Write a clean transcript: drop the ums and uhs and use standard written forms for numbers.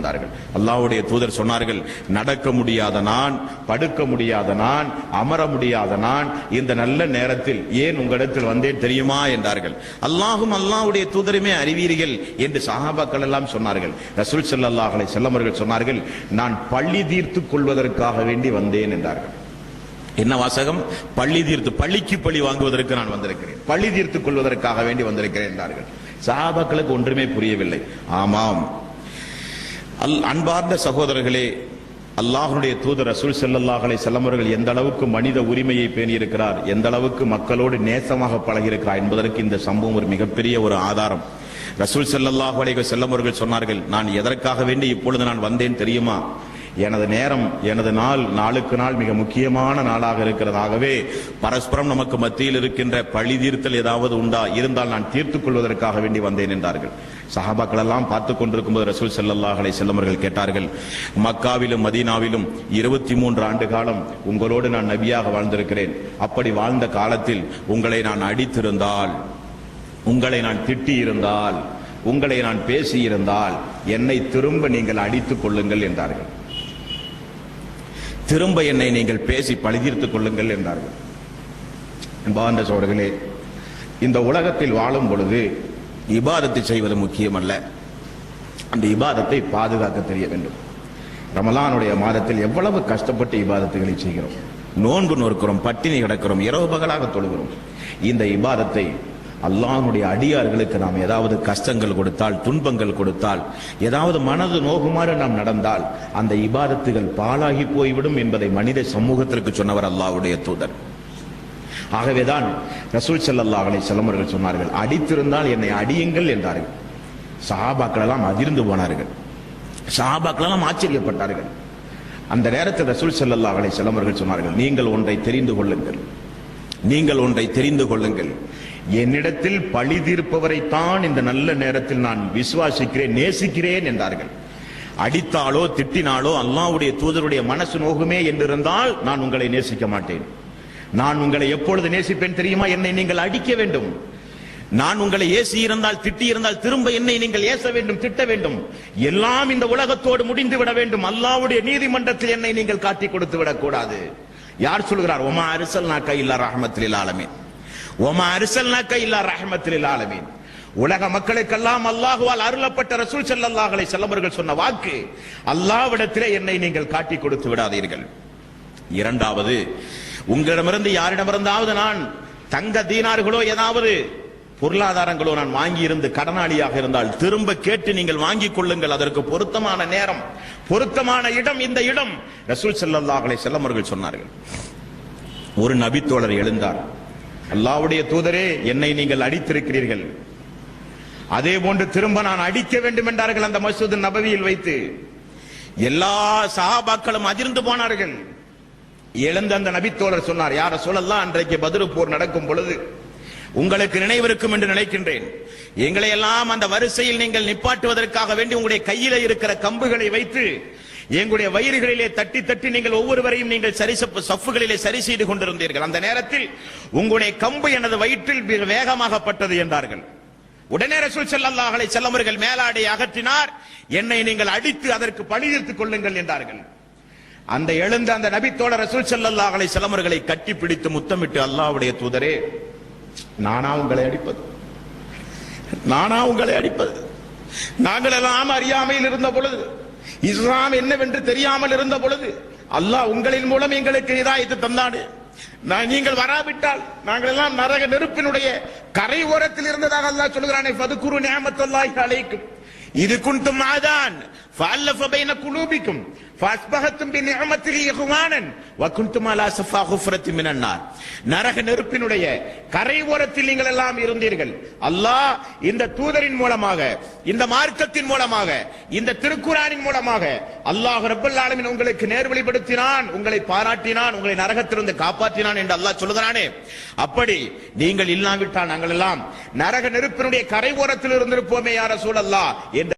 வந்தார்கள். அல்லாஹ்வுடைய தூதர் சொன்னார்கள், நடக்க முடியாத நான், படுக்க முடியாத நான், அமர முடியாத நான் இந்த நல்ல நேரத்தில் ஏன் உங்களிடத்தில் வந்தேன் தெரியுமா என்றார்கள். அல்லாஹும் அல்லாஹ்வுடைய தூதருமே அறிவீர்கள் என்று சஹாபாக்கள் எல்லாம் சொன்னார்கள். ரசூல் ஸல்லல்லாஹு அலைஹி வஸல்லம் அவர்கள் சொன்னார்கள், நான் பள்ளி தீர்த்துக் கொள்வதற்காக வேண்டி வந்தேன் என்றார்கள். என்ன வாசகம்? பள்ளி தீர்த்து, பள்ளிக்கு பள்ளி வாங்குவதற்கு நான் வந்திருக்கிறேன், பள்ளி தீர்த்துக் கொள்வதற்காக வேண்டி வந்திருக்கிறேன் என்றார்கள். சஹாபாக்களுக்கு ஒன்றுமே புரியவில்லை. ஆமாம், அன்பார்ந்த சகோதரர்களே, அல்லாஹ்வுடைய தூதர் ரசூல் ஸல்லல்லாஹு அலைஹி வஸல்லம் அவர்கள் எந்த அளவுக்கு மனித உரிமையை பேணியிருக்கிறார், எந்த அளவுக்கு மக்களோடு நேசமாக பழகியிருக்கிறார் என்பதற்கு இந்த சம்பவம் ஒரு மிகப்பெரிய ஒரு ஆதாரம். ரசூல் ஸல்லல்லாஹு அலைஹி வஸல்லம் அவர்கள் சொன்னார்கள், நான் எதற்காக வேண்டி இப்பொழுது நான் வந்தேன் தெரியுமா? எனது நேரம், எனது நாள் நாளுக்கு நாள் மிக முக்கியமான நாளாக இருக்கிறதாகவே பரஸ்பரம் நமக்கு மத்தியில் இருக்கின்ற பழி தீர்த்தல் ஏதாவது உண்டா இருந்தால் நான் தீர்த்துக் கொள்வதற்காக வேண்டி வந்தேன் என்றார்கள். சஹாபாக்கள் எல்லாம் பார்த்துக் கொண்டிருக்கும் போது ரசூல் ஸல்லல்லாஹு அலைஹி வஸல்லம் அவர்கள் கேட்டார்கள், மக்காவிலும் மதீனாவிலும் 23 ஆண்டு காலம் உங்களோடு நான் நபியாக வாழ்ந்திருக்கிறேன். அப்படி வாழ்ந்த காலத்தில் உங்களை நான் அடித்திருந்தால், உங்களை நான் திட்டி இருந்தால், உங்களை நான் பேசியிருந்தால் என்னை திரும்ப நீங்கள் அடித்துக் கொள்ளுங்கள் என்றார்கள். திரும்ப என்னை நீங்கள் பேசி பழிதீர்த்துக் கொள்ளுங்கள் என்றார்கள். அன்பார்ந்த சகோதரர்களே, இந்த உலகத்தில் வாழும் பொழுது இபாதத்தை செய்வது முக்கியமல்ல, அந்த இபாதத்தை பாதுகாக்க தெரிய வேண்டும். ரமலானுடைய மாதத்தில் எவ்வளவு கஷ்டப்பட்டு இபாதத்துகளை செய்கிறோம், நோன்பு நோக்கிறோம், பட்டினி கிடக்கிறோம், இரவு பகலாக தொழுகிறோம். இந்த இபாதத்தை அல்லாஹ்வுடைய அடியார்களுக்கு நாம் ஏதாவது கஷ்டங்கள் கொடுத்தால், துன்பங்கள் கொடுத்தால், ஏதாவது மனது நோகுமாறு நாம் நடந்தால் அந்த இபாதத்துகள் பாழாகி போய்விடும் என்பதை மனித சமூகத்திற்கு சொன்னவர் அல்லாஹ்வுடைய தூதர். ஆகவேதான் ரசூல் ஸல்லல்லாஹு அலைஹி வஸல்லம் அவர்கள் சொன்னார்கள், அடித்திருந்தால் என்னை அடியுங்கள் என்றார்கள். சஹாபாக்கள் எல்லாம் அதிர்ந்து போனார்கள், சஹாபாக்கள் எல்லாம் ஆச்சரியப்பட்டார்கள். அந்த நேரத்தில் ரசூல் ஸல்லல்லாஹு அலைஹி வஸல்லம் அவர்கள் சொன்னார்கள், நீங்கள் ஒன்றை தெரிந்து கொள்ளுங்கள், நீங்கள் ஒன்றை தெரிந்து கொள்ளுங்கள், என்னிடத்தில் பழி தீர்ப்பவரைத்தான் இந்த நல்ல நேரத்தில் நான் விசுவாசிக்கிறேன், நேசிக்கிறேன் என்றார்கள். அடித்தாலோ திட்டினாலோ அல்லாஹ்வுடைய தூதருடைய மனசு நோகுமே என்றிருந்தால் நான் உங்களை நேசிக்க மாட்டேன். நான் உங்களை எப்பொழுது நேசிப்பேன் தெரியுமா? என்னை நீங்கள் அடிக்க வேண்டும். நான் உங்களை ஏசி இருந்தால், திட்டி இருந்தால் திரும்ப என்னை நீங்கள் ஏச வேண்டும், திட்ட வேண்டும். எல்லாம் இந்த உலகத்தோடு முடிந்து விட வேண்டும். அல்லாஹ்வுடைய நீதிமன்றத்தில் என்னை நீங்கள் காட்டி கொடுத்து விடக்கூடாது. யார் சொல்கிறார்? ஒமா அர்சல்னாக இல்லா ரஹ்மத்துல் லில் ஆலமீன், ஒமா அர்சல்னாக இல்லா ரஹ்மத்துல் லில் ஆலமீன். உலக மக்களுக்கெல்லாம் அல்லாஹ்வால் அருளப்பட்ட ரசூல் ஸல்லல்லாஹு அலைஹி வஸல்லம் அவர்கள் சொன்ன வாக்கு, அல்லாஹ்விடத்திலே என்னை நீங்கள் காட்டி கொடுத்து விடாதீர்கள். இரண்டாவது, உங்களிடமிருந்து யாரிடமிருந்தாவது நான் தங்க தீனார்களோ ஏதாவது பொருளாதாரங்களோ நான் வாங்கி இருந்து கடனாளியாக இருந்தால் திரும்ப கேட்டு நீங்கள் வாங்கிக் கொள்ளுங்கள். அதற்கு பொருத்தமான நேரம், பொருத்தமான இடம் இந்த இடம். ரசூல் ஸல்லல்லாஹு அலைஹி வஸல்லம் அவர்கள் சொன்னார்கள். ஒரு நபி தோழர் எழுந்தார், அல்லாஹ்வுடைய தூதரே, என்னை நீங்கள் அடித்திருக்கிறீர்கள், அதே போன்று திரும்ப நான் அடிக்க வேண்டும் என்றார்கள் அந்த மஸ்ஜித் நபவியில் வைத்து. எல்லா சஹாபாக்களும் அதிர்ந்து போனார்கள். எழுந்த அந்த நபி தோழர் சொன்னார், யா ரசூலல்லாஹ், அன்றைக்கு பத்ர் போர் நடக்கும் பொழுது உங்களுக்கு நினைவிருக்கும் என்று நினைக்கின்றேன், எங்களை எல்லாம் அந்த வரிசையில் நீங்கள் நிப்பாட்டுவதற்காக வேண்டி உங்களுடைய கையில இருக்கிற கம்புகளை வைத்து எங்களுடைய வயிறுகளிலே தட்டி தட்டி நீங்கள் ஒவ்வொருவரையும் நீங்கள் சஃப்புகளிலே சரி செய்து கொண்டிருந்தீர்கள். அந்த நேரத்தில் உங்களுடைய கம்பு எனது வயிற்றில் வேகமாக பட்டது என்றார்கள். உடனே ரசூல் ஸல்லல்லாஹு அலைஹி வஸல்லம் அவர்கள் மேலாடை அகற்றினார், என்னை நீங்கள் அடித்து அதற்கு பழி தீர்த்துக் கொள்ளுங்கள் என்றார்கள். அந்த எழுந்த அந்த நபி தோழர் ரசூல் ஸல்லல்லாஹு அலைஹி வஸல்லம் அவர்களை கட்டி பிடித்து முத்தமிட்டு, அல்லாஹ்வுடைய தூதரே, நானா உங்களை அடிப்பது? நானா உங்களை அடிப்பது? நாங்கள் எல்லாம் அறியாமையில் இருந்த பொழுது, இஸ்லாம் என்னவென்று தெரியாமல் இருந்த பொழுது அல்லாஹ் உங்களின் மூலம் எங்களுக்கு ஹிதாயத் தந்தாடு. நீங்கள் வராவிட்டால் நாங்கள் எல்லாம் நரக நெருப்பினுடைய கரை ஓரத்தில் இருந்ததாக அல்லாஹ் சொல்கிறானே, ஃபதுகுரு நிஅமத்துல்லாஹி அலைக்கும் இது குன்தும் ஆதான் ஃபஅல்லஃப பைன குலூபிக்கும் ஃபஅஸ்பஹத்தும் பிநிஅமத்திஹி இஹ்வானன் வகுன்தும் அலா ஸஃபா குஃப்ரத்தின் மினன் நார். நரக நெருப்பினுடைய கரை ஓரத்தில் நீங்கள் எல்லாம் இருந்தீர்கள். அல்லாஹ் இந்த தூதரின் மூலமாக, இந்த மார்க்கத்தின் மூலமாக, இந்த திருக்குர்ஆனின் மூலமாக அல்லாஹ் ரப்பல் ஆலமீன் உங்களுக்கு நேர்வழிப்படுத்தினான், உங்களை பாராட்டினான், உங்களை நரகத்திலிருந்து காப்பாற்றினான் என்று அல்லாஹ் சொல்கிறானே. அப்படி நீங்கள் இல்லாவிட்டால் நாங்கள் எல்லாம் நரக நெருப்பினுடைய கரை ஓரத்தில் இருந்திருப்போமே யா ரசூலல்லாஹ் என்று